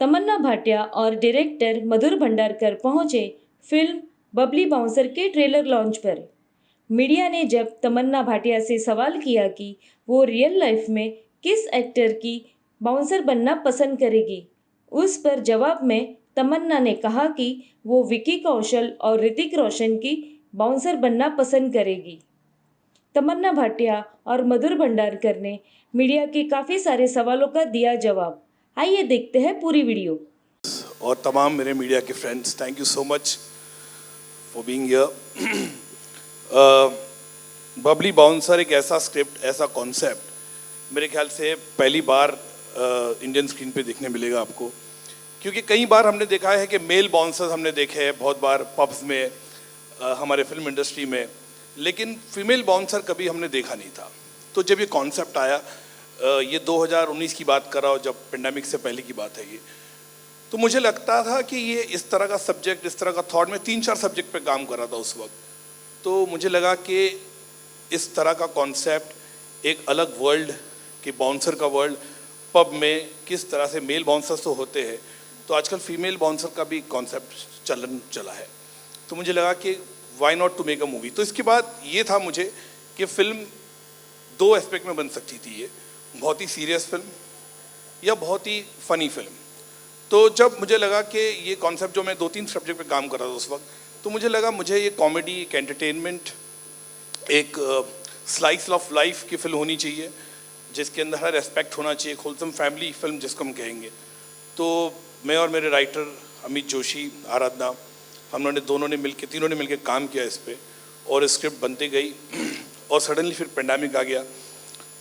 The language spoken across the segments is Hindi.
तमन्ना भाटिया और डायरेक्टर मधुर भंडारकर पहुंचे फिल्म बबली बाउंसर के ट्रेलर लॉन्च पर। मीडिया ने जब तमन्ना भाटिया से सवाल किया कि वो रियल लाइफ में किस एक्टर की बाउंसर बनना पसंद करेगी, उस पर जवाब में तमन्ना ने कहा कि वो विकी कौशल और ऋतिक रोशन की बाउंसर बनना पसंद करेगी। तमन्ना भाटिया और मधुर भंडारकर ने मीडिया के काफ़ी सारे सवालों का दिया जवाब। आइए देखते हैं पूरी वीडियो। और तमाम मेरे मीडिया के friends, thank you so much for being here. Babli bouncer एक ऐसा स्क्रिप्ट, ऐसा कॉन्सेप्ट मेरे ख्याल से पहली बार इंडियन स्क्रीन पे देखने मिलेगा आपको, क्योंकि कई बार हमने देखा है कि मेल बाउंसर्स हमने देखे हैं बहुत बार पब्स में, हमारे फिल्म इंडस्ट्री में, लेकिन फीमेल बाउंसर कभी हमने देखा नहीं था। तो जब ये कॉन्सेप्ट आया, ये 2019 की बात कर रहा हूँ, जब पेंडेमिक से पहले की बात है ये, तो मुझे लगता था कि ये इस तरह का सब्जेक्ट, इस तरह का थॉट, में 3-4 सब्जेक्ट पे काम कर रहा था उस वक्त। तो मुझे लगा कि इस तरह का कॉन्सेप्ट, एक अलग वर्ल्ड कि बाउंसर का वर्ल्ड, पब में किस तरह से मेल बाउंसर्स तो होते हैं, तो आजकल फीमेल बाउंसर का भी कॉन्सेप्ट चलन चला है। तो मुझे लगा कि why not to make a movie. तो इसके बाद ये था मुझे कि फिल्म 2 एस्पेक्ट में बन सकती थी, ये बहुत ही सीरियस फिल्म या बहुत ही फनी फिल्म। तो जब मुझे लगा कि ये कॉन्सेप्ट, जो मैं 2-3 सब्जेक्ट पे काम कर रहा था उस वक्त, तो मुझे लगा मुझे ये कॉमेडी, एक एंटरटेनमेंट, एक स्लाइस ऑफ लाइफ की फिल्म होनी चाहिए, जिसके अंदर हर एस्पेक्ट होना चाहिए, एक होलसम फैमिली फिल्म जिसको हम कहेंगे। तो मैं और मेरे राइटर अमित जोशी, आराधना, हम लोगों ने तीनों ने मिलकर काम किया इस पर, और स्क्रिप्ट बनती गई। और सडनली फिर पेंडेमिक आ गया,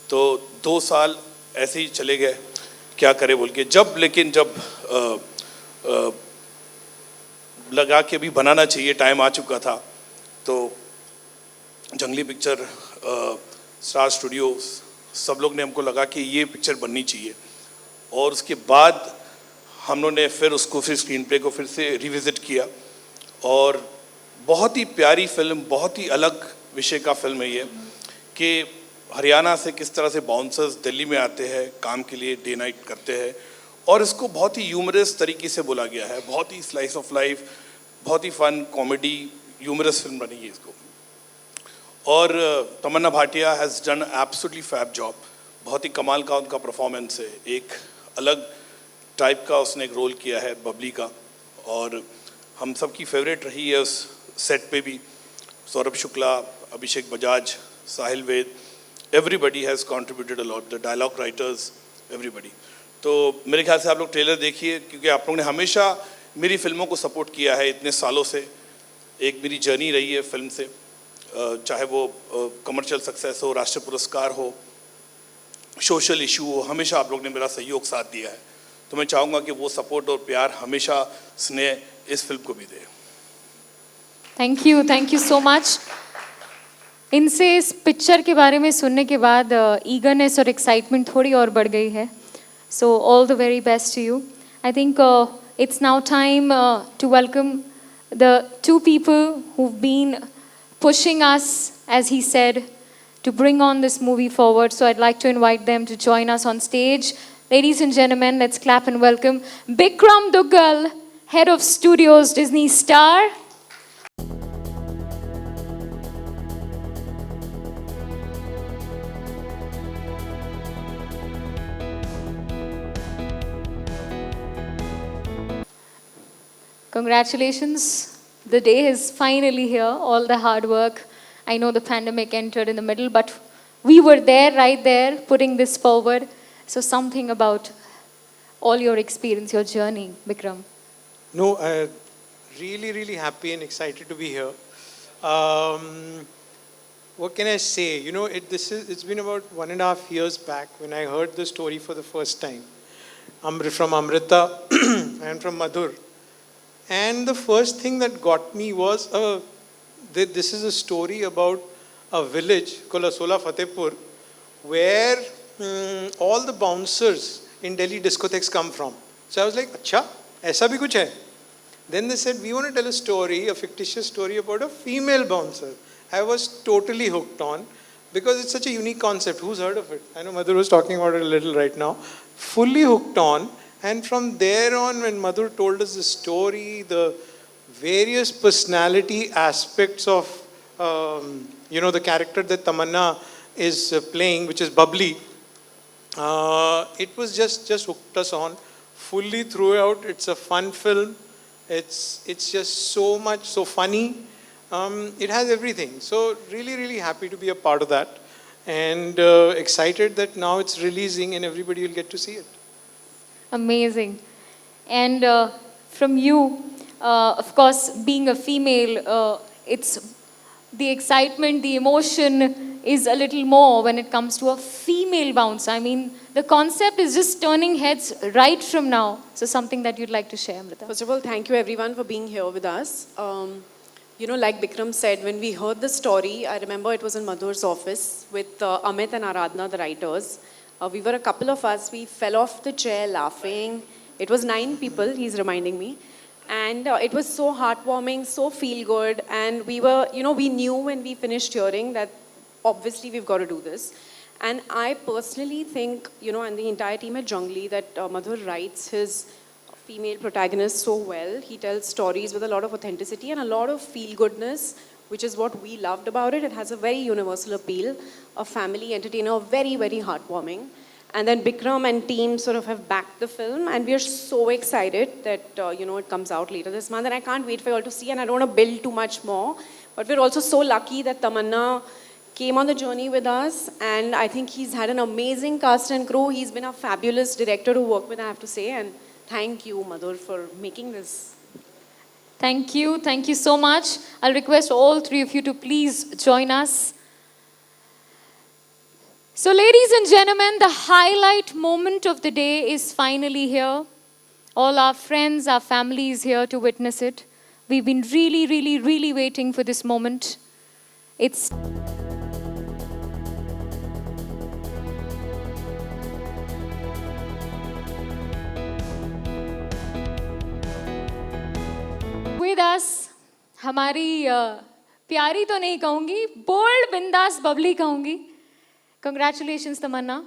तो 2 साल ऐसे ही चले गए, क्या करे बोल के। लेकिन जब लगा कि अभी बनाना चाहिए, टाइम आ चुका था, तो जंगली पिक्चर, स्टार स्टूडियोज, सब लोग ने हमको लगा कि ये पिक्चर बननी चाहिए। और उसके बाद हम लोगों ने फिर उसको, फिर स्क्रीन प्ले को फिर से रिविज़िट किया, और बहुत ही प्यारी फिल्म, बहुत ही अलग विषय का फिल्म है ये, कि हरियाणा से किस तरह से बाउंसर्स दिल्ली में आते हैं काम के लिए, डे नाइट करते हैं, और इसको बहुत ही ह्यूमरस तरीके से बोला गया है, बहुत ही स्लाइस ऑफ लाइफ, बहुत ही फन कॉमेडी ह्यूमरस फिल्म बनी है इसको। और Tamannaah Bhatia has done absolutely fab job, बहुत ही कमाल का उनका परफॉर्मेंस है, एक अलग टाइप का उसने एक रोल किया है बबली का, और हम सबकी फेवरेट रही है उस सेट पे भी। Saurabh Shukla, Abhishek Bajaj, Sahil Ved, everybody has contributed a lot, the dialogue writers, everybody. तो मेरे ख्याल से आप लोग ट्रेलर देखिए, क्योंकि आप लोगों ने हमेशा मेरी फिल्मों को सपोर्ट किया है इतने सालों से। एक मेरी जर्नी रही है फिल्म से, चाहे वो कमर्शियल सक्सेस हो, राष्ट्रीय पुरस्कार हो, सोशल इशू हो, हमेशा आप लोग ने मेरा सहयोग साथ दिया है। तो मैं चाहूँगा कि वो सपोर्ट और प्यार हमेशा स्नेह इस फिल्म को भी दे। Thank you so much. इनसे इस पिक्चर के बारे में सुनने के बाद ईगरनेस और एक्साइटमेंट थोड़ी और बढ़ गई है। So all the very best to you. I think it's now time to welcome the 2 people who've been pushing us, as he said, to bring on this movie forward. So I'd like to invite them to join us on stage. Ladies and gentlemen, let's clap and welcome Bikram Duggal, Head of Studios, Disney Star. Congratulations. The day is finally here. All the hard work. I know the pandemic entered in the middle, but we were there, right there, putting this forward. So something about all your experience, your journey, Bikram. No, really happy and excited to be here. What can I say? You know, it's been about 1.5 years back when I heard the story for the first time. From Amrita and from Madhur. And the first thing that got me was, this is a story about a village called Asola Fatehpur, where all the bouncers in Delhi discotheques come from. So I was like, acha, aisa bhi kuch hai? Then they said, we want to tell a story, a fictitious story about a female bouncer. I was totally hooked on, because it's such a unique concept. Who's heard of it? I know Madhur was talking about it a little right now. Fully hooked on. And from there on, when Madhur told us the story, the various personality aspects of, the character that Tamanna is playing, which is Bubbly, it was just hooked us on fully throughout. It's a fun film. It's just so funny. It has everything. So really happy to be a part of that, and excited that now it's releasing and everybody will get to see it. Amazing. And from you, of course, being a female, it's the excitement, the emotion is a little more when it comes to a female bounce. I mean, the concept is just turning heads right from now. So something that you'd like to share, Amrita. First of all, thank you everyone for being here with us. Like Bikram said, when we heard the story, I remember it was in Madhur's office with Amit and Aradhana, the writers. We were a couple of us, we fell off the chair laughing. It was 9 people, he's reminding me. And it was so heartwarming, so feel good. And we were, we knew when we finished hearing that obviously we've got to do this. And I personally think, and the entire team at Jungli, that Madhur writes his female protagonist so well. He tells stories with a lot of authenticity and a lot of feel-goodness, which is what we loved about it. It has a very universal appeal, a family entertainer, very heartwarming. And then Bikram and team sort of have backed the film, and we are so excited that, it comes out later this month. And I can't wait for you all to see, and I don't want to build too much more. But we're also so lucky that Tamanna came on the journey with us, and I think he's had an amazing cast and crew. He's been a fabulous director to work with, I have to say, and thank you, Madhur, for making this. Thank you so much. I'll request all 3 of you to please join us. So ladies and gentlemen, the highlight moment of the day is finally here. All our friends, our family is here to witness it. We've been really waiting for this moment. It's with us, हमारी प्यारी तो नहीं कहूँगी, बोल्ड बिंदास बबली कहूँगी. Congratulations, Tamanna.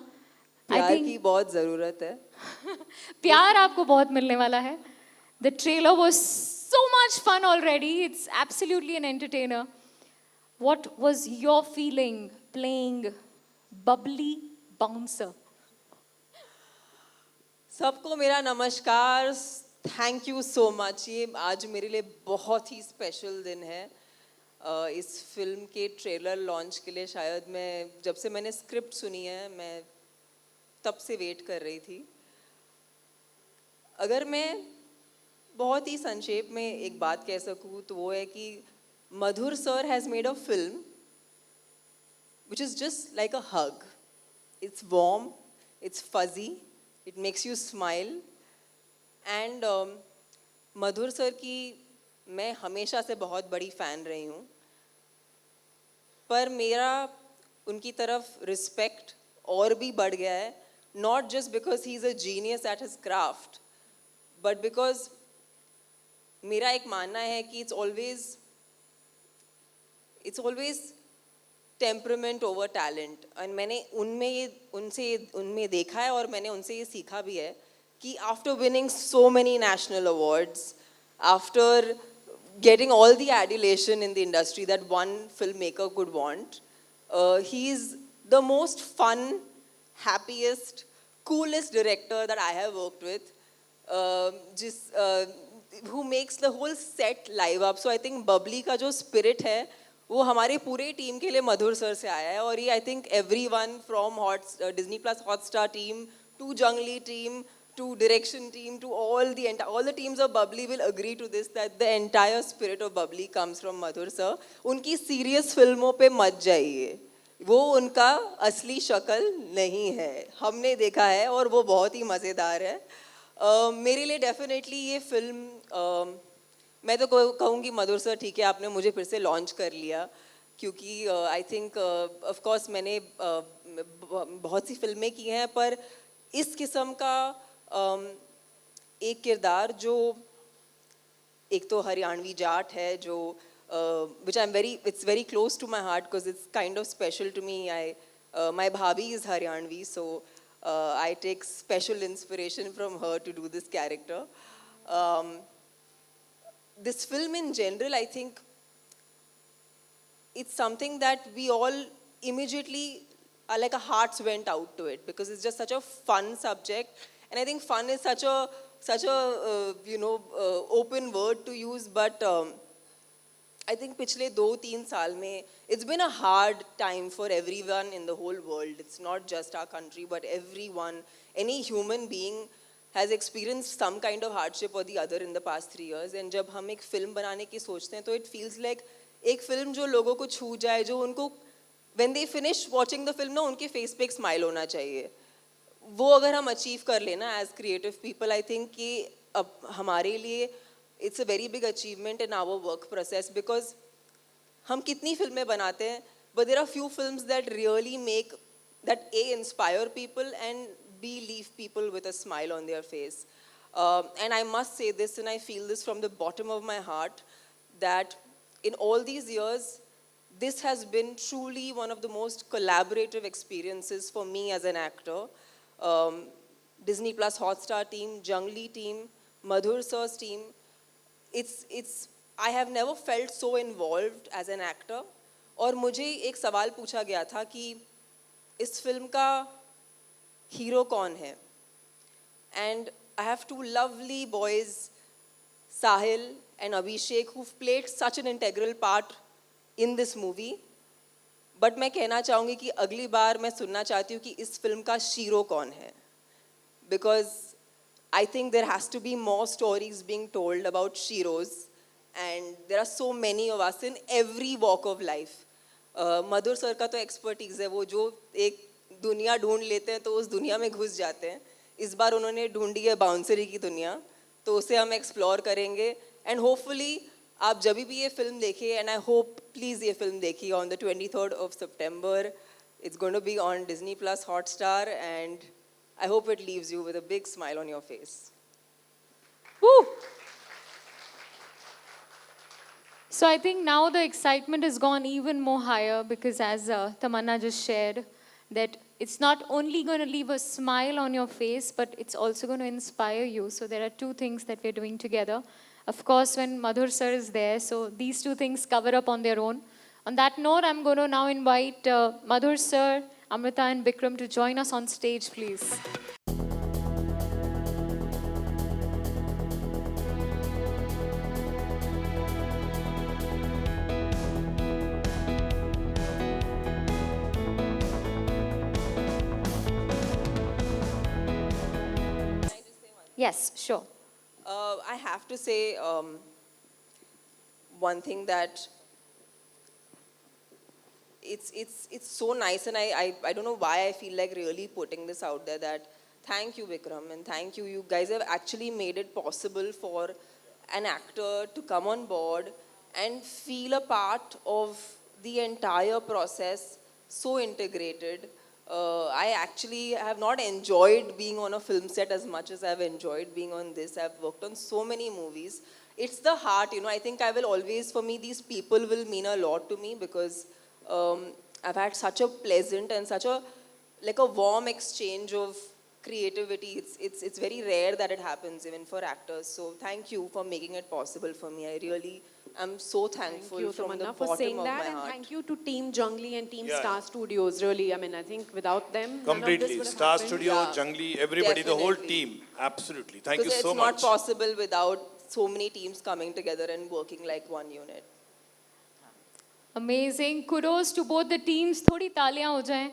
प्यार की बहुत ज़रूरत है. प्यार आपको बहुत मिलने वाला है. The trailer was so much fun already. It's absolutely an entertainer. What was your feeling playing Bubbly Bouncer? सबको मेरा नमस्कार. Thank you so much. ये आज मेरे लिए बहुत ही स्पेशल दिन है. इस फिल्म के ट्रेलर लॉन्च के लिए शायद मैं जब से मैंने स्क्रिप्ट सुनी है मैं तब से वेट कर रही थी. अगर मैं बहुत ही संक्षेप में एक बात कह सकूँ तो वो है कि Madhur sir has made a film which is just like a hug. It's warm, it's fuzzy, it makes you smile. And Madhur sir की मैं हमेशा से बहुत बड़ी फ़ैन रही हूँ, पर मेरा उनकी तरफ रिस्पेक्ट और भी बढ़ गया है. Not just because he's a genius at his craft, but because मेरा एक मानना है कि it's always temperament over talent. And मैंने उनमें देखा है और मैंने उनसे ये सीखा भी है कि after winning so many national awards, after getting all the adulation in the industry that one filmmaker could want, he's the most fun, happiest, coolest director that I have worked with, who makes the whole set live up. So I think Bubbly का जो spirit है वो हमारे पूरे टीम के लिए मधुर सर से आया है. और ये I think everyone from Disney Plus Hotstar team to Jungli team to direction team to all the teams of Bubbly will agree to this, that the entire spirit of Bubbly comes from Madhur sir. उनकी serious फिल्मों पे मत जाइए, वो उनका असली शक्ल नहीं है. हमने देखा है और वो बहुत ही मज़ेदार है. मेरे लिए डेफिनेटली ये फिल्म मैं तो कहूँगी मधुर सर ठीक है आपने मुझे फिर से लॉन्च कर लिया, क्योंकि आई थिंक ऑफ कोर्स मैंने बहुत सी फिल्में की हैं, पर इस किस्म का एक किरदार जो एक तो हरियाणवी जाट है जो which it's very close to my heart because it's kind of special to me. My bhabhi is Haryanvi, so I take special inspiration from her to do this character. Um, this film in general, I think it's something that we all immediately like our hearts went out to it because it's just such a fun subject, and I think fun is such a open word to use, but I think पिछले 2-3 साल में it's been a hard time for everyone in the whole world. It's not just our country, but everyone, any human being has experienced some kind of hardship or the other in the past 3 years. And जब हम एक फिल्म बनाने की सोचते हैं तो it feels like एक फिल्म जो लोगों को छू जाए, जो उनको when they finish watching the film ना उनके face पे एक smile होना चाहिए. वो अगर हम अचीव कर लेना as creative people, I think कि अब हमारे लिए it's a very big achievement in our work process, because हम कितनी फिल्में बनाते हैं, but there are few films that really make that a inspire people and be leave people with a smile on their face. And I must say this, and I feel this from the bottom of my heart, that in all these years, this has been truly one of the most collaborative experiences for me as an actor. Disney Plus Hotstar team, Junglee team, Madhur sir's team. I have never felt so involved as an actor. और मुझे एक सवाल पूछा गया था कि इस फिल्म का हीरो कौन है? And I have two lovely boys, Sahil and Abhishek, who've played such an integral part in this movie. But मैं कहना चाहूँगी कि अगली बार मैं सुनना चाहती हूँ कि इस फिल्म का शीरो कौन है, because I think there has to be more stories being told about sheroes, and there are so many of us in every walk of life. Madhur sir का तो एक्सपर्टीज़ है, वो जो एक दुनिया ढूंढ लेते हैं तो उस दुनिया में घुस जाते हैं. इस बार उन्होंने ढूंढी है बाउंसरी की दुनिया, तो उसे हम एक्सप्लोर करेंगे. एंड होपफुली आप जब भी ये फिल्म देखिए, एंड आई होप प्लीज़ ये फिल्म देखिए on the 23rd of September. It's going to be on Disney Plus Hotstar, and I hope it leaves you with a big smile on your face. Woo! So I think now the excitement has gone even more higher because as Tamanna just shared, that it's not only going to leave a smile on your face, but it's also going to inspire you. So there are two things that we're doing together. Of course, when Madhur sir is there, so these two things cover up on their own. On that note, I'm going to now invite Madhur sir, Amrita and Bikram to join us on stage, please. Yes, sure. I have to say one thing, that it's so nice, and I don't know why I feel like really putting this out there, that thank you Vikram, and thank you, you guys have actually made it possible for an actor to come on board and feel a part of the entire process, so integrated. I actually have not enjoyed being on a film set as much as I've enjoyed being on this. I've worked on so many movies. It's the heart, I think I will always, for me, these people will mean a lot to me, because I've had such a pleasant and such a warm exchange of creativity. It's very rare that it happens even for actors. So thank you for making it possible for me. I really am so thankful Thank you, from the Tamanna, bottom for saying of that, my and heart. thank you to Team Junglee and Team Yeah. Star Studios. Really, I mean, I think without them, none of this Completely. would have Star happened. Studio, Yeah. Junglee, everybody, the whole Definitely. team. Absolutely. Thank you Because so it's much. not possible without so many teams coming together and working like one unit. Amazing. Kudos to both the teams. थोड़ी तालियां हो जाएं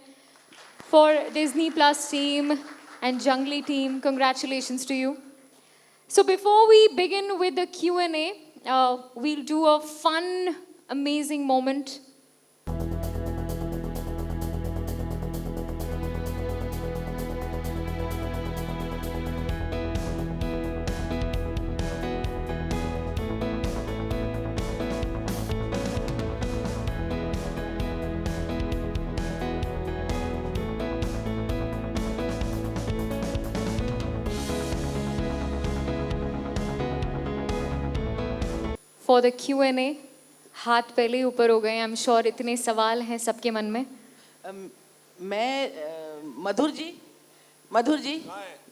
for Disney Plus team and Junglee team. Congratulations to you. So before we begin with the Q&A, we'll do a fun, amazing moment. For the Q&A, हाथ पहले ही ऊपर हो गए. I'm sure इतने सवाल हैं सबके मन में. मैं मधुर जी, मधुर जी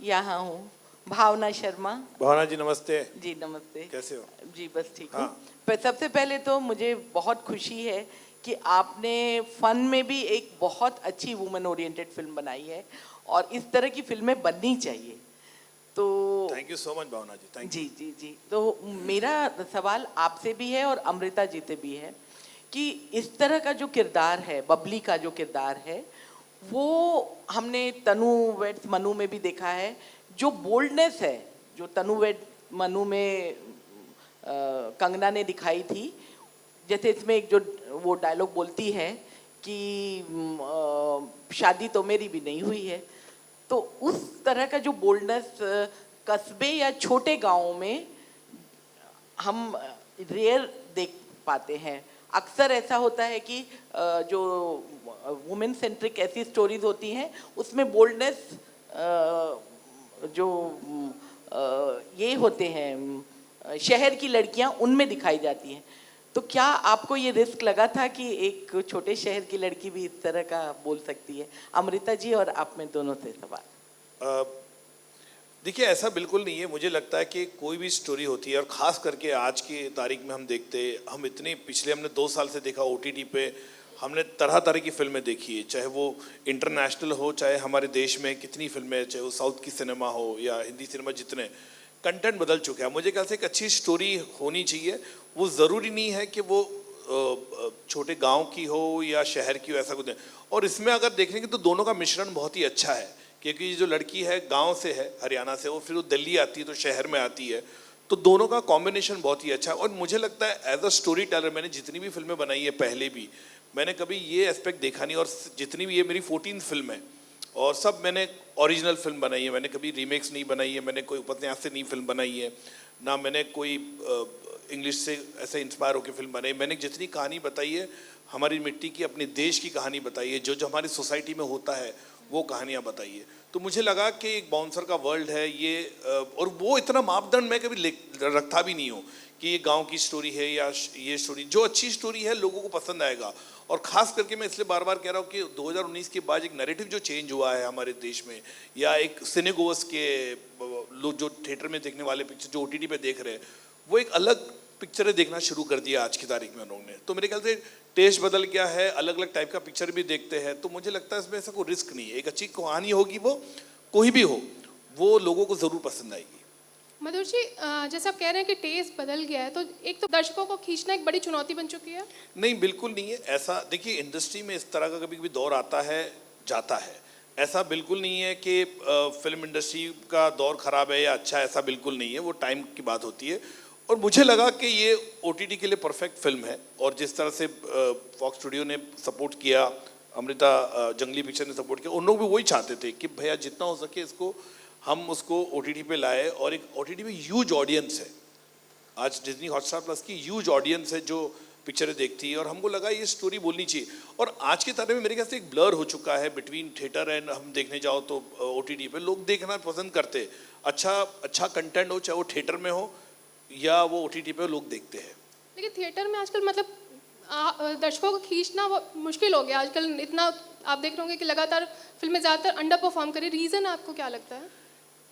यहाँ हूँ। भावना शर्मा भावना जी नमस्ते। जी, नमस्ते। कैसे हो? जी बस ठीक हूँ। हाँ। पर सबसे पहले तो मुझे बहुत खुशी है कि आपने फन में भी एक बहुत अच्छी वुमेन ओरिएंटेड फिल्म बनाई है और इस तरह की फिल्में बननी चाहिए। तो thank you so much Bhavna ji, thank you. जी जी जी, तो मेरा सवाल आपसे भी है और अमृता जी से भी है कि इस तरह का जो किरदार है, बबली का जो किरदार है, वो हमने तनु वेड्स मनु में भी देखा है। जो बोल्डनेस है जो तनु वेड मनु में कंगना ने दिखाई थी, जैसे इसमें एक जो वो डायलॉग बोलती है कि शादी तो मेरी भी नहीं हुई है, तो उस तरह का जो बोल्डनेस कस्बे या छोटे गांवों में हम रेयर देख पाते हैं। अक्सर ऐसा होता है कि जो वुमेन सेंट्रिक ऐसी स्टोरीज होती हैं उसमें बोल्डनेस जो ये होते हैं शहर की लड़कियां उनमें दिखाई जाती हैं। तो क्या आपको ये रिस्क लगा था कि एक छोटे शहर की लड़की भी इस तरह का बोल सकती है? अमृता जी और आप में दोनों से सवाल। देखिए ऐसा बिल्कुल नहीं है। मुझे लगता है कि कोई भी स्टोरी होती है और ख़ास करके आज की तारीख में हम देखते हैं, हम इतने पिछले हमने 2 साल से देखा OTT पे हमने तरह तरह की फिल्में देखी है, चाहे वो इंटरनेशनल हो चाहे हमारे देश में कितनी फिल्में, चाहे वो साउथ की सिनेमा हो या हिंदी सिनेमा, जितने कंटेंट बदल चुके हैं। मुझे ख्याल से एक अच्छी स्टोरी होनी चाहिए। वो ज़रूरी नहीं है कि वो छोटे गांव की हो या शहर की हो, ऐसा कुछ नहीं। और इसमें अगर देखेंगे तो दोनों का मिश्रण बहुत ही अच्छा है, क्योंकि जो लड़की है गांव से है, हरियाणा से, वो फिर वो दिल्ली आती है तो शहर में आती है, तो दोनों का कॉम्बिनेशन बहुत ही अच्छा है। और मुझे लगता है एज अ स्टोरी टेलर, मैंने जितनी भी फिल्में बनाई है पहले भी, मैंने कभी ये एस्पेक्ट देखा नहीं। और जितनी भी, ये मेरी 14th फिल्म है और सब मैंने ओरिजिनल फिल्म बनाई है, मैंने कभी रीमेक्स नहीं बनाई है, मैंने कोई उपन्यास से नहीं फिल्म बनाई है, ना मैंने कोई इंग्लिश से ऐसे इंस्पायर होकर फिल्म बनाई। मैंने जितनी कहानी बताई है हमारी मिट्टी की, अपने देश की कहानी बताई है, जो जो हमारी सोसाइटी में होता है वो कहानियाँ बताई है। तो मुझे लगा कि एक बाउंसर का वर्ल्ड है ये, और वो इतना मापदंड मैं कभी रखता भी नहीं हूँ कि ये गांव की स्टोरी है या ये स्टोरी। जो अच्छी स्टोरी है लोगों को पसंद आएगा। और ख़ास करके मैं इसलिए बार बार कह रहा हूँ कि 2019 के बाद एक नैरेटिव जो चेंज हुआ है हमारे देश में, या एक सिनेगोस के लोग जो थिएटर में देखने वाले पिक्चर जो OTT पे देख रहे हैं, वो एक अलग पिक्चरें देखना शुरू कर दिया आज की तारीख में उन्होंने। तो मेरे ख्याल से टेस्ट बदल गया है, अलग अलग टाइप का पिक्चर भी देखते हैं। तो मुझे लगता है इसमें ऐसा कोई रिस्क नहीं है। एक अच्छी कहानी होगी, वो कोई भी हो, वो लोगों को ज़रूर पसंद आएगी। मधुर जी, जैसे आप कह रहे हैं कि टेस्ट बदल गया है, तो एक तो दर्शकों को खींचना एक बड़ी चुनौती बन चुकी है। नहीं, बिल्कुल नहीं है ऐसा। देखिए इंडस्ट्री में इस तरह का कभी कभी दौर आता है जाता है, ऐसा बिल्कुल नहीं है कि फिल्म इंडस्ट्री का दौर ख़राब है या अच्छा, ऐसा बिल्कुल नहीं है। वो टाइम की बात होती है। और मुझे लगा कि ये OTT के लिए परफेक्ट फिल्म है। और जिस तरह से फॉक्स स्टूडियो ने सपोर्ट किया, अमृता जंगली पिक्चर ने सपोर्ट किया, उन लोग भी वही चाहते थे कि भैया जितना हो सके इसको हम उसको OTT पे लाए। और एक OTT में ह्यूज ऑडियंस है, आज डिज्नी हॉटस्टार प्लस की ह्यूज ऑडियंस है जो पिक्चरें देखती है। और हमको लगा ये स्टोरी बोलनी चाहिए। और आज के तारीख में मेरे ख्याल से एक ब्लर हो चुका है बिटवीन थिएटर एंड, हम देखने जाओ तो OTT पे लोग देखना पसंद करते। अच्छा कंटेंट हो, चाहे वो थिएटर में हो या वो OTT पे लोग देखते हैं। लेकिन थिएटर में आजकल मतलब दर्शकों को खींचना वो मुश्किल हो गया आजकल। इतना आप देख रहे होंगे कि लगातार फिल्में ज़्यादातर अंडर परफॉर्म करें। रीज़न आपको क्या लगता है?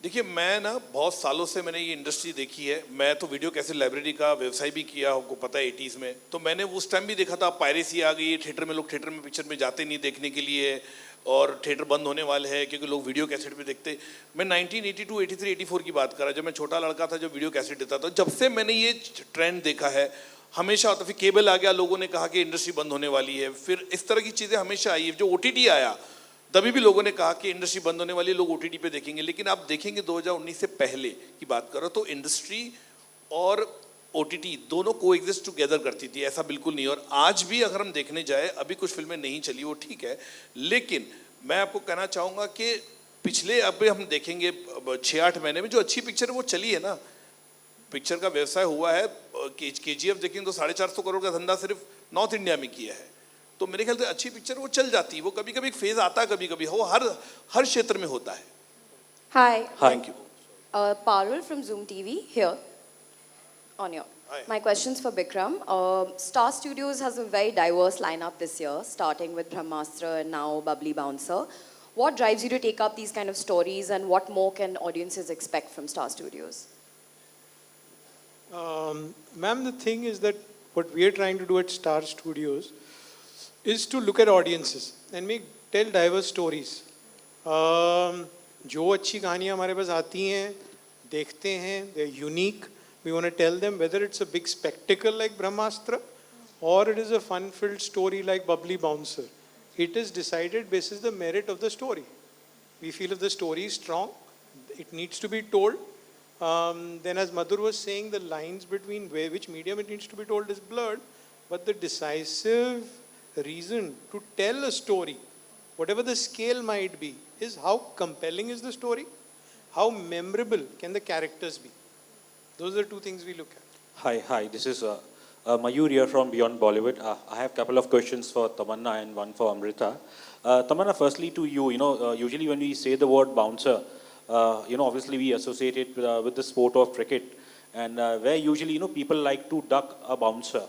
देखिए मैं ना बहुत सालों से मैंने ये इंडस्ट्री देखी है। मैं तो वीडियो कैसेट लाइब्रेरी का व्यवसाय भी किया, आपको पता है 80s में। तो मैंने उस टाइम भी देखा था पायरेसी आ गई, थिएटर में लोग थिएटर में पिक्चर में जाते नहीं देखने के लिए, और थिएटर बंद होने वाले हैं क्योंकि लोग वीडियो कैसेट पे देखते। मैं 1982, 83, 84 की बात कर रहा, जब मैं छोटा लड़का था, जब वीडियो कैसेट देता था। जब से मैंने ये ट्रेंड देखा है हमेशा होता। फिर केबल आ गया, लोगों ने कहा कि इंडस्ट्री बंद होने वाली है। फिर इस तरह की चीज़ें हमेशा आई है। जो OTT आया तभी भी लोगों ने कहा कि इंडस्ट्री बंद होने वाली है, लोग OTT पे देखेंगे। लेकिन आप देखेंगे 2019 से पहले की बात करो तो इंडस्ट्री और OTT दोनों को एग्जिस्ट टुगेदर करती थी, ऐसा बिल्कुल नहीं। और आज भी अगर हम देखने जाए, अभी कुछ फिल्में नहीं चली वो ठीक है, लेकिन मैं आपको कहना चाहूँगा कि पिछले अभी हम देखेंगे 6-8 महीने में जो अच्छी पिक्चर है वो चली है ना। पिक्चर का व्यवसाय हुआ है। KGF देखेंगे तो 450 करोड़ का धंधा सिर्फ नॉर्थ इंडिया में किया है। तो मेरे ख्याल से अच्छी पिक्चर वो चल जाती है। वो कभी कभी एक फेज आता है, कभी कभी वो हर क्षेत्र में होता है। Hi. Thank you. Parul from Zoom TV here on your. Hi. My question's for Bikram. Star Studios has a very diverse lineup this year, starting with Brahmastra and now Bubbly Bouncer. What drives you to take up these kind of stories, and what more can audiences expect from Star Studios? Ma'am, the thing is that what we are trying to do at Star Studios is to look at audiences and tell diverse stories. जो अच्छी कहानियाँ हमारे पास आती हैं, देखते हैं, they're unique. We want to tell them whether it's a big spectacle like Brahmastra or it is a fun-filled story like Bubbly Bouncer. It is decided basis the merit of the story. We feel if the story is strong, it needs to be told. Then as Madhur was saying, the lines between which medium it needs to be told is blurred, but the decisive reason to tell a story, whatever the scale might be, is how compelling is the story, how memorable can the characters be. Those are the two things we look at. Hi, this is Mayur here from Beyond Bollywood. I have a couple of questions for Tamanna and one for Amrita. Tamanna, firstly to you, usually when we say the word bouncer, obviously we associate it with the sport of cricket, and where usually, people like to duck a bouncer.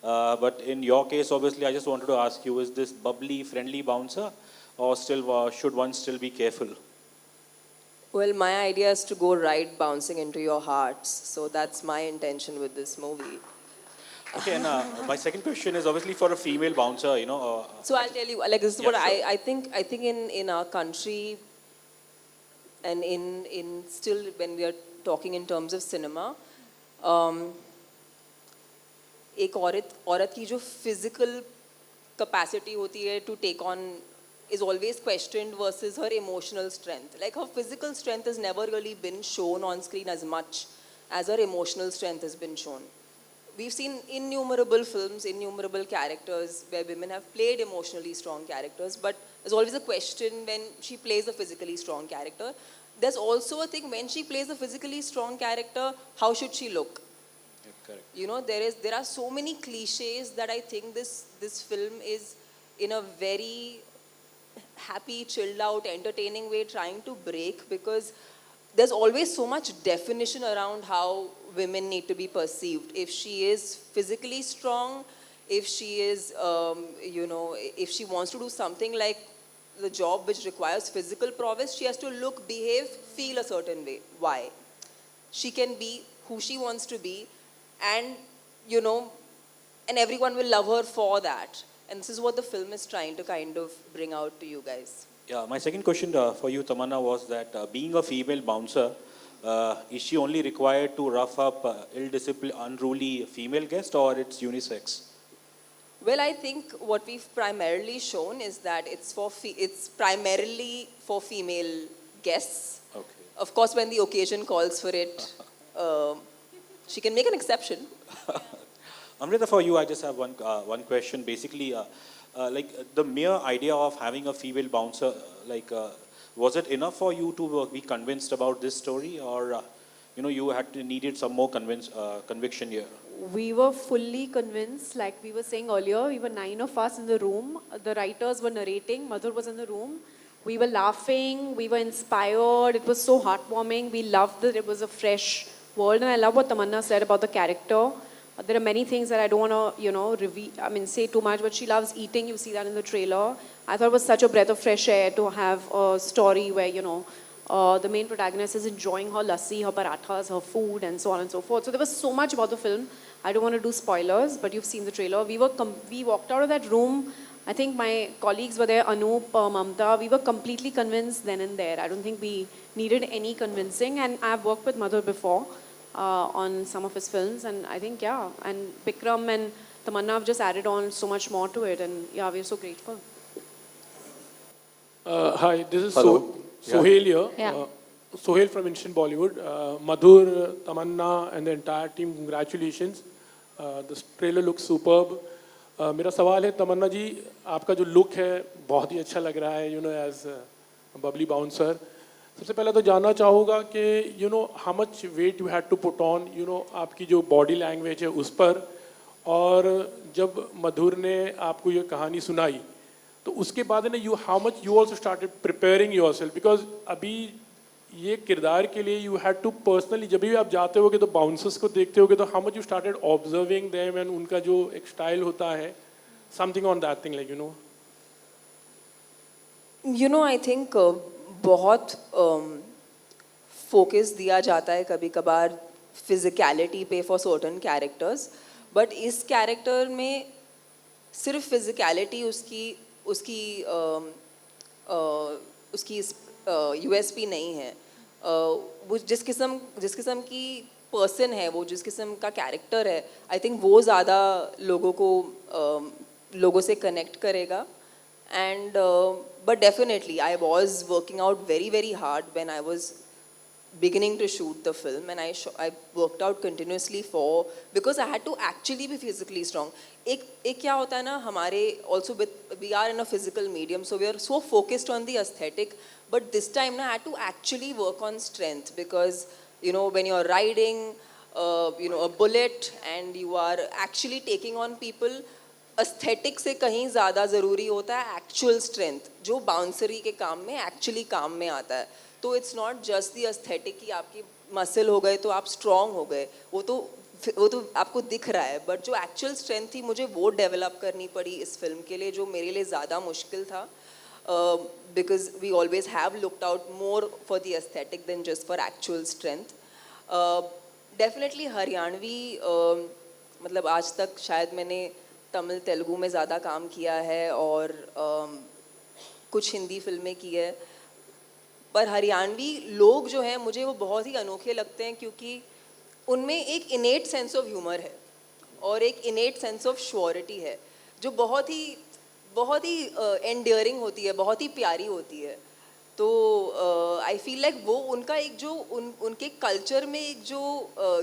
But in your case, obviously, I just wanted to ask you, is this bubbly, friendly bouncer, or still should one still be careful? Well, my idea is to go right bouncing into your hearts. So that's my intention with this movie. Okay, and my second question is obviously for a female bouncer, So I'll tell you, like this is Yeah, what sure. I think in our country and in still when we are talking in terms of cinema, एक औरत की जो physical capacity होती है to take on is always questioned versus her emotional strength. Like her physical strength has never really been shown on screen as much as her emotional strength has been shown. We've seen innumerable films, innumerable characters where women have played emotionally strong characters, but there's always a question when she plays a physically strong character. There's also a thing when she plays a physically strong character, how should she look? Correct. There are so many cliches that I think this film is in a very happy, chilled out, entertaining way trying to break, because there's always so much definition around how women need to be perceived. If she is physically strong, if she is, if she wants to do something like the job which requires physical prowess, she has to look, behave, feel a certain way. Why? She can be who she wants to be, and and everyone will love her for that. And this is what the film is trying to kind of bring out to you guys. Yeah, my second question for you, Tamanna, was that being a female bouncer, is she only required to rough up ill-disciplined, unruly female guest, or it's unisex? Well, I think what we've primarily shown is that it's primarily for female guests. Okay. Of course, when the occasion calls for it, she can make an exception. Amrita, for you, I just have one question. Basically, like the mere idea of having a female bouncer, was it enough for you to be convinced about this story, or you needed some more conviction here? We were fully convinced, like we were saying earlier, we were 9 of us in the room. The writers were narrating, Madhur was in the room. We were laughing, we were inspired, it was so heartwarming. We loved that it was a fresh world, and I love what Tamanna said about the character. There are many things that I don't want to, say too much, but she loves eating, you see that in the trailer. I thought it was such a breath of fresh air to have a story where, the main protagonist is enjoying her lassi, her parathas, her food, and so on and so forth. So there was so much about the film. I don't want to do spoilers, but you've seen the trailer. We walked out of that room. I think my colleagues were there, Anup, Mamta. We were completely convinced then and there. I don't think we needed any convincing. And I've worked with Madhur before on some of his films. And I think, and Bikram and Tamanna have just added on so much more to it. And we're so grateful. Hi, this is Hello. Sohail here. Yeah. Sohail from Instant Bollywood. Madhur, Tamanna, and the entire team, congratulations. The trailer looks superb. मेरा सवाल है तमन्ना जी, आपका जो लुक है बहुत ही अच्छा लग रहा है, एज बबली बाउंसर. सबसे पहले तो जानना चाहूँगा कि how much weight you had to put on, आपकी जो बॉडी लैंग्वेज है उस पर, और जब मधुर ने आपको ये कहानी सुनाई तो उसके बाद how much you also started preparing yourself, because अभी ये किरदार के लिए यू हैड टू पर्सनली, जब भी आप जाते होगे तो बाउंसर्स को देखते होगे, तो how much you started observing them and उनका जो एक स्टाइल होता है, something on that thing, you know I think बहुत फोकस दिया जाता है कभी कभार फिजिकलिटी पे फॉर सर्टन कैरेक्टर्स, बट इस कैरेक्टर में सिर्फ फिजिकलिटी उसकी उसकी उसकी यूएसपी नहीं है। वो जिस किस्म की पर्सन है, वो जिस किस्म का कैरेक्टर है, आई थिंक वो ज़्यादा लोगों से कनेक्ट करेगा। And but definitely I was working out very very hard when I was beginning to shoot the film, and I worked out continuously because I had to actually be physically strong. एक क्या होता है ना, हमारे also we are in a physical medium, so we are so focused on the aesthetic, but this time na I had to actually work on strength, because you know when you're riding a bullet and you are actually taking on people, aesthetic से कहीं ज़्यादा ज़रूरी होता है एक्चुअल स्ट्रेंथ, जो बाउंसरी के काम में एक्चुअली काम में आता है। तो it's not just the aesthetic कि आपकी मसल हो गए तो आप स्ट्रॉन्ग हो गए, वो तो आपको दिख रहा है, बट जो एक्चुअल स्ट्रेंथ थी मुझे वो डेवलप करनी पड़ी इस फिल्म के लिए, जो मेरे लिए ज़्यादा मुश्किल था, because we always have looked out more for the aesthetic than just for actual strength. Definitely Haryanvi मतलब आज तक शायद मैंने तमिल तेलुगु में ज़्यादा काम किया है और कुछ हिंदी फिल्में की है, पर हरियाणवी लोग जो हैं मुझे वो बहुत ही अनोखे लगते हैं, क्योंकि उनमें एक इनेट सेंस ऑफ ह्यूमर है और एक इनेट सेंस ऑफ श्योरिटी है, जो बहुत ही एंडियरिंग होती है, बहुत ही प्यारी होती है। तो आई फील लाइक वो उनका एक जो उनके कल्चर में एक जो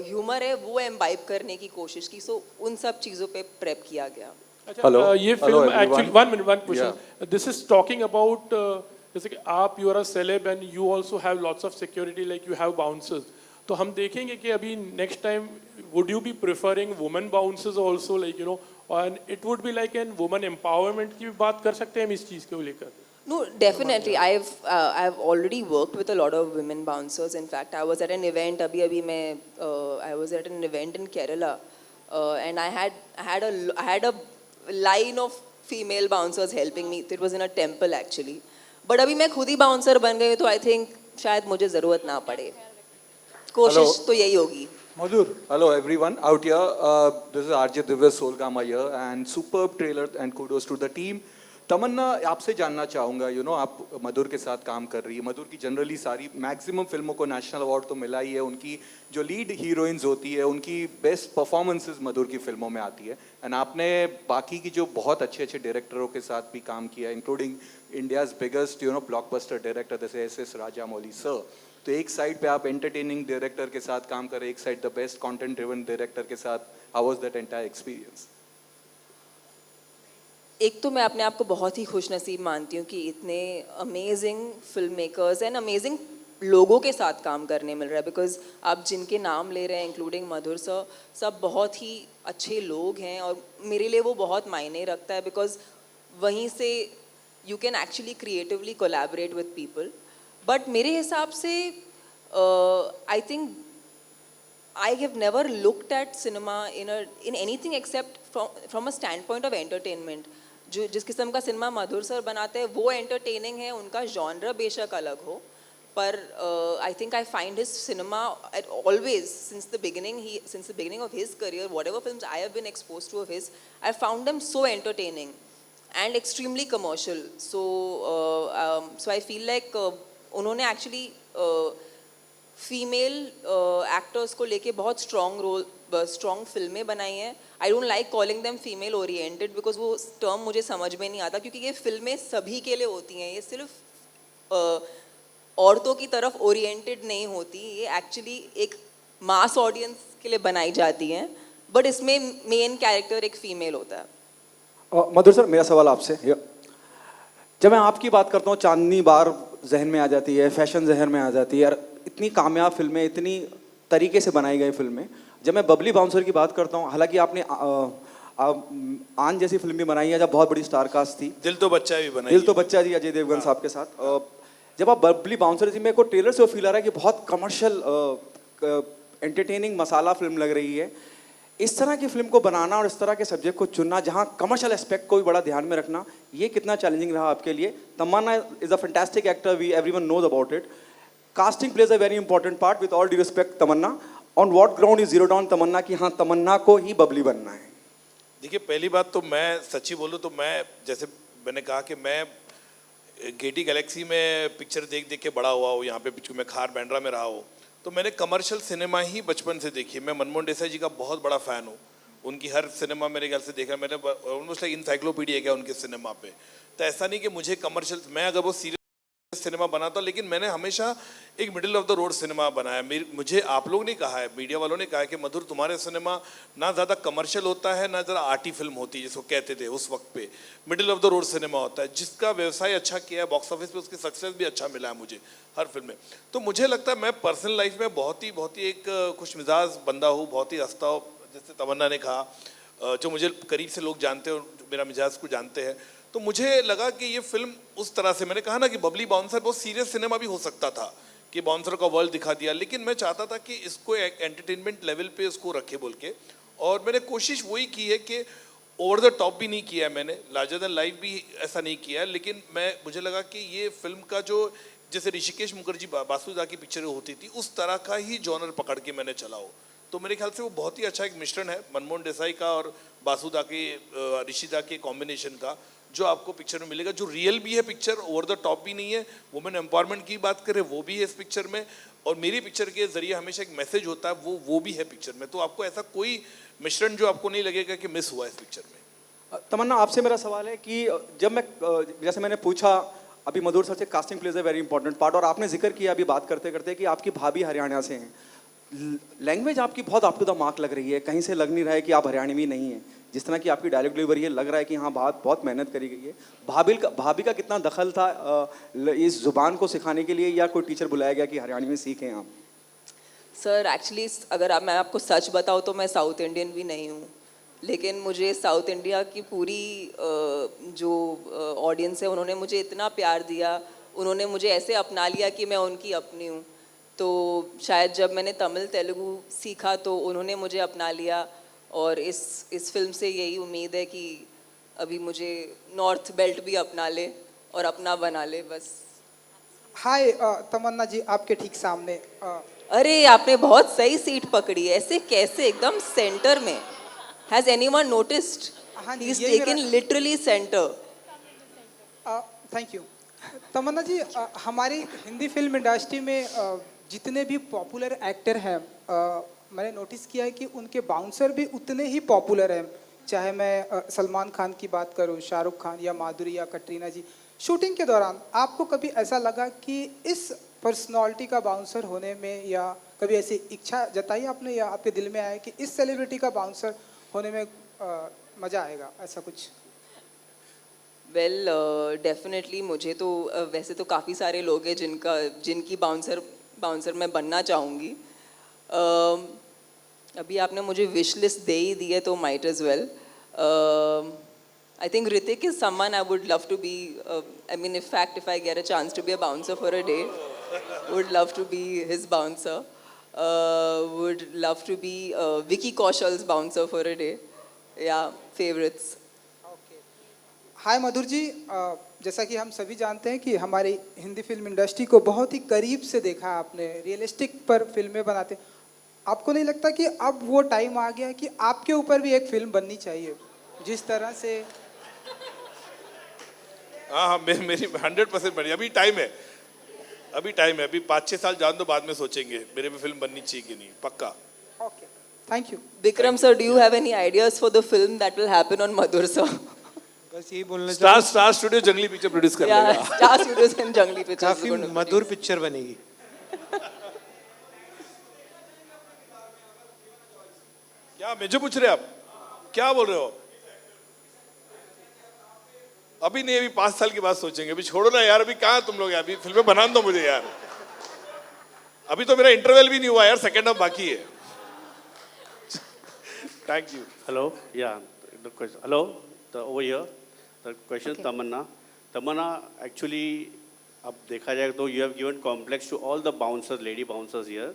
ह्यूमर है वो एम्बाइब करने की कोशिश की, सो उन सब चीज़ों पे प्रेप किया गया। हेलो, ये film actually one question, this is talking about जैसे कि आप you are a celeb and you also have lots of security like you have bouncers, तो हम देखेंगे कि अभी next time would you be preferring women bouncers also, like you know, and it would be like an women empowerment की भी बात कर सकते हैं हम इस चीज़ को लेकर? No, definitely. I've already worked with a lot of women bouncers. In fact, I was at an event. I was at an event in Kerala, and I had a line of female bouncers helping me. It was in a temple actually. But अभी मैं खुद ही bouncer बन गई, तो I think शायद मुझे ज़रूरत ना पड़े। कोशिश तो यही होगी। Madhur, hello everyone out here. This is RJ Divya Solgama here, and superb trailer and kudos to the team. तमन्ना, आपसे जानना चाहूँगा, यू नो आप मधुर के साथ काम कर रही है, मधुर की जनरली सारी मैक्सिमम फिल्मों को नेशनल अवार्ड तो मिला ही है, उनकी जो लीड हीरोइंस होती है उनकी बेस्ट परफॉर्मेंसेस मधुर की फिल्मों में आती है, एंड आपने बाकी की जो बहुत अच्छे अच्छे डायरेक्टरों के साथ भी काम किया, including India's biggest you know blockbuster director जैसे SS राजामौली सर। तो एक साइड पे आप एंटरटेनिंग डायरेक्टर के साथ काम कर रहे, एक side the best content driven director के साथ, how was that entire experience? एक तो मैं अपने आप को बहुत ही खुशनसीब मानती हूँ कि इतने amazing film makers and amazing लोगों के साथ काम करने मिल रहा है, बिकॉज आप जिनके नाम ले रहे हैं इंक्लूडिंग मधुर सर, सब बहुत ही अच्छे लोग हैं और मेरे लिए वो बहुत मायने रखता है, बिकॉज वहीं से you can actually creatively collaborate with people. But मेरे हिसाब से I think I have never looked at cinema in anything except from a standpoint of entertainment. जो जिस किस्म का सिनेमा मधुर सर बनाते हैं वो एंटरटेनिंग है, उनका जॉनर बेशक अलग हो, पर I think I find his cinema at always since the beginning of his career, whatever films I have been exposed to of his, I found them so entertaining and extremely commercial. So I feel like उन्होंने एक्चुअली फीमेल एक्टर्स को लेके बहुत स्ट्रॉन्ग फिल्में बनाई हैं। I don't like calling them female oriented, because वो टर्म मुझे समझ में नहीं आता, क्योंकि ये फिल्में सभी के लिए होती हैं, ये सिर्फ औरतों की तरफ ओरिएंटेड नहीं होती, ये एक्चुअली एक मास ऑडियंस के लिए बनाई जाती हैं, बट इसमें मेन कैरेक्टर एक फीमेल होता है। मधुर सर, मेरा सवाल आपसे, जब मैं आपकी बात करता हूँ चांदनी बार जहन में आ जाती है, फैशन जहन में आ जाती है, यार इतनी कामयाब फिल्में, इतनी तरीके से बनाई गई फिल्में। जब मैं बबली बाउंसर की बात करता हूँ, हालांकि आपने आन जैसी फिल्म भी बनाई है जब बहुत बड़ी स्टार कास्ट थी, दिल तो बच्चा जी अजय देवगन साहब के साथ, जब आप बबली बाउंसर जी, मेरे को ट्रेलर से वो फील आ रहा है कि बहुत कमर्शियल एंटरटेनिंग मसाला फिल्म लग रही है। इस तरह की फिल्म को बनाना और इस तरह के सब्जेक्ट को चुनना जहां कमर्शियल एस्पेक्ट को भी बड़ा ध्यान में रखना, ये कितना चैलेंजिंग रहा आपके लिए? Tamannaah is a fantastic actor, we everyone knows about it. Casting plays a very important part. With all due respect Tamannaah, on what ground is zero down Tamannaah कि हाँ तमन्ना को ही बबली बनना है? देखिए, पहली बात तो मैं सच्ची बोलूँ तो मैं, जैसे मैंने कहा कि मैं गेटी गैलेक्सी में पिक्चर देख देख के बड़ा हुआ हूँ, यहाँ पे मैं खार बैंड्रा में रहा हूँ, तो मैंने कमर्शियल सिनेमा ही बचपन से देखी है. मैं मनमोहन देसाई जी का बहुत बड़ा फ़ैन हूँ. उनकी हर सिनेमा मेरे ख्याल से देखा, मैंने ऑलमोस्ट लाइक इंसाइक्लोपीडिया क्या उनके सिनेमा पे. तो ऐसा नहीं कि मुझे कमर्शियल, मैं अगर वो सीरियस सिनेमा बनाता, लेकिन मैंने हमेशा एक middle of the road cinema बनाया. मुझे आप लोग ने कहा है, मीडिया वालों ने कहा है कि मधुर तुम्हारे सिनेमा ना ज़्यादा कमर्शियल होता है ना ज़रा आर्टी फिल्म होती है, जिसको कहते थे उस वक्त पे. Middle of the road cinema होता है, जिसका व्यवसाय अच्छा किया है, बॉक्स ऑफिस पे उसकी सक्सेस भी अच्छा मिला है मुझे हर फिल्म में. तो मुझे लगता है मैं पर्सनल लाइफ में बहुत ही एक खुश मिजाज बंदा हूँ, बहुत ही हंसता हूँ. जैसे तमन्ना ने कहा, जो मुझे करीब से लोग जानते हैं, मेरा मिजाज को जानते हैं, तो मुझे लगा कि ये फिल्म उस तरह से, मैंने कहा ना कि बबली बाउंसर बहुत सीरियस सिनेमा भी हो सकता था कि बाउंसर का वर्ल्ड दिखा दिया, लेकिन मैं चाहता था कि इसको एक एंटरटेनमेंट लेवल पे इसको रखे बोल के. और मैंने कोशिश वही की है कि ओवर द टॉप भी नहीं किया है मैंने, लार्जर देन लाइफ भी ऐसा नहीं किया है, लेकिन मुझे लगा कि ये फिल्म का जो, जैसे ऋषिकेश मुखर्जी बासुदा की पिक्चर होती थी उस तरह का ही जॉनर पकड़ के मैंने चला हो. तो मेरे ख्याल से वो बहुत ही अच्छा एक मिश्रण है मनमोहन देसाई का और बासुदा के, ऋषिदा के कॉम्बिनेशन का, जो आपको पिक्चर में मिलेगा, जो रियल भी है पिक्चर, ओवर द टॉप भी नहीं है. वुमेन एम्पावरमेंट की बात करें वो भी है इस पिक्चर में, और मेरी पिक्चर के जरिए हमेशा एक मैसेज होता है, वो भी है पिक्चर में. तो आपको ऐसा कोई मिश्रण जो आपको नहीं लगेगा कि मिस हुआ इस पिक्चर में. तमन्ना, आपसे मेरा सवाल है कि जब मैं, जैसे मैंने पूछा अभी मधुर सर से, casting plays a very important part, और आपने जिक्र किया अभी बात करते करते कि आपकी भाभी हरियाणा से हैं. लैंग्वेज आपकी बहुत अप टू द मार्क लग रही है, कहीं से लग नहीं रहा है कि आप हरियाणवी नहीं है. जिस तरह की आपकी डायलॉग डिलीवरी है, लग रहा है कि हाँ बात बहुत मेहनत करी गई है. भाभी का कितना दखल था इस जुबान को सिखाने के लिए, या कोई टीचर बुलाया गया कि हरियाणवी में सीखें आप? सर एक्चुअली अगर मैं आपको सच बताऊँ तो मैं साउथ इंडियन भी नहीं हूँ, लेकिन मुझे साउथ इंडिया की पूरी जो ऑडियंस है उन्होंने मुझे इतना प्यार दिया, उन्होंने मुझे ऐसे अपना लिया कि मैं उनकी अपनी हूँ. तो शायद जब मैंने तमिल तेलुगु सीखा तो उन्होंने मुझे अपना लिया, और इस फिल्म से यही उम्मीद है कि अभी मुझे नॉर्थ बेल्ट भी अपना ले और अपना बना ले बस. हाय तमन्ना जी, आपके ठीक सामने. अरे आपने बहुत सही सीट पकड़ी है, ऐसे कैसे एकदम सेंटर में. Has anyone noticed? He is taken literally centre. Thank you. Tamannaah ji, हमारी हिंदी फिल्म इंडस्ट्री में जितने भी पॉपुलर एक्टर हैं, मैंने नोटिस किया है कि उनके बाउंसर भी उतने ही पॉपुलर हैं. चाहे मैं सलमान खान की बात करूं, शाहरुख खान या माधुरी या कटरीना जी. शूटिंग के दौरान आपको कभी ऐसा लगा कि इस पर्सनालिटी का बाउंसर होने में, या कभी ऐसी इच्छा जताई आपने, या आपके दिल में आया कि इस सेलिब्रिटी का बाउंसर होने में मज़ा आएगा, ऐसा कुछ? वेल डेफिनेटली मुझे तो वैसे तो काफ़ी सारे लोग हैं जिनकी बाउंसर मैं बनना चाहूँगी. अभी आपने मुझे विश लिस्ट दे ही दी है तो might as well. I think Hrithik is someone I would love to be. I mean if I get a chance to be a bouncer for a day, would love to be his bouncer. Would love to be Vicky Kaushal's bouncer for a day. Yeah favourites. Hi Madhur ji, जैसा कि हम सभी जानते हैं कि हमारी हिंदी फिल्म इंडस्ट्री को बहुत ही करीब से देखा है आपने, रियलिस्टिक पर फिल्में बनाते. आपको नहीं लगता कि अब वो टाइम आ गया कि आपके ऊपर भी एक फिल्म बननी चाहिए, जिस तरह से? हाँ, मेरी 100% बनी. अभी टाइम है, अभी 5-6 साल जान दो, बाद में सोचेंगे मेरे भी फिल्म बननी चाहिए कि नहीं. पक्का. Okay, thank you. Vikram sir, do you have any ideas for the film that will happen on Madhur sir? बस यही बोलना स्टार स्टूडियो जंगली पिक्चर प्रोड्यूस कर लेगा. स्टार स्टूडियोज एंड जंगली पिक्चर. काफी मधुर पिक्चर बनेगी. क्या मुझे पूछ रहे आप, क्या बोल रहे हो? अभी नहीं, अभी 5 साल की बात सोचेंगे. अभी छोड़ो ना यार, अभी कहाँ तुम लोग, अभी फिल्में बना दो मुझे यार. अभी तो मेरा इंटरवल भी नहीं हुआ यार, सेकेंड हाफ बाकी है. Thank you. Hello, yeah, the question. Hello, over here. The question, Tamanna. Tamanna, actually, अब देखा जाए तो you have given complex to all the bouncers, lady bouncers here,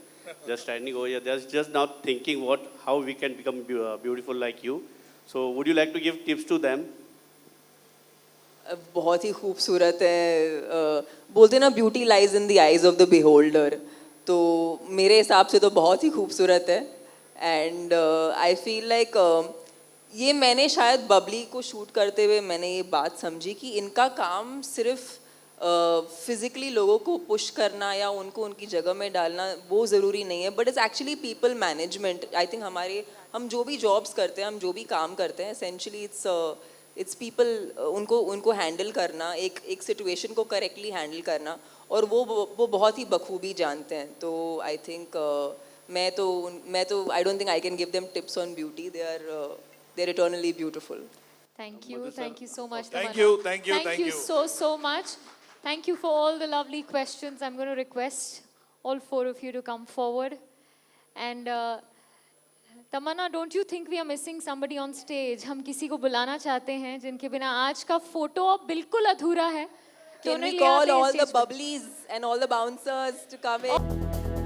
just standing over here. They're just now thinking how we can become beautiful like you. So would you like to give tips to them? बहुत ही खूबसूरत है, बोलते ना beauty lies in the eyes of the beholder, तो मेरे हिसाब से तो बहुत ही खूबसूरत है. एंड आई फील लाइक ये मैंने शायद बबली को शूट करते हुए मैंने ये बात समझी कि इनका काम सिर्फ फिज़िकली लोगों को पुश करना या उनको उनकी जगह में डालना वो ज़रूरी नहीं है, but it's actually people management. I think हम जो भी जॉब्स करते हैं, हम जो भी काम करते हैं, एसेंशली इट्स पीपल, उनको हैंडल करना, एक सिचुएशन को करेक्टली हैंडल करना, और वो बहुत ही बखूबी जानते हैं. तो आई थिंक मैं तो I don't think I can give them tips on beauty. They are eternally beautiful. Thank you so much. Thank Tamanna. you. Thank you so much. Thank you for all the lovely questions. I'm going to request all four of you to come forward. And Tamanna, don't you think we are missing somebody on stage? हम किसी को बुलाना चाहते हैं जिनके बिना आज का फोटो अब बिल्कुल अधूरा है. Can we call all the bubblies and all the bouncers to come in?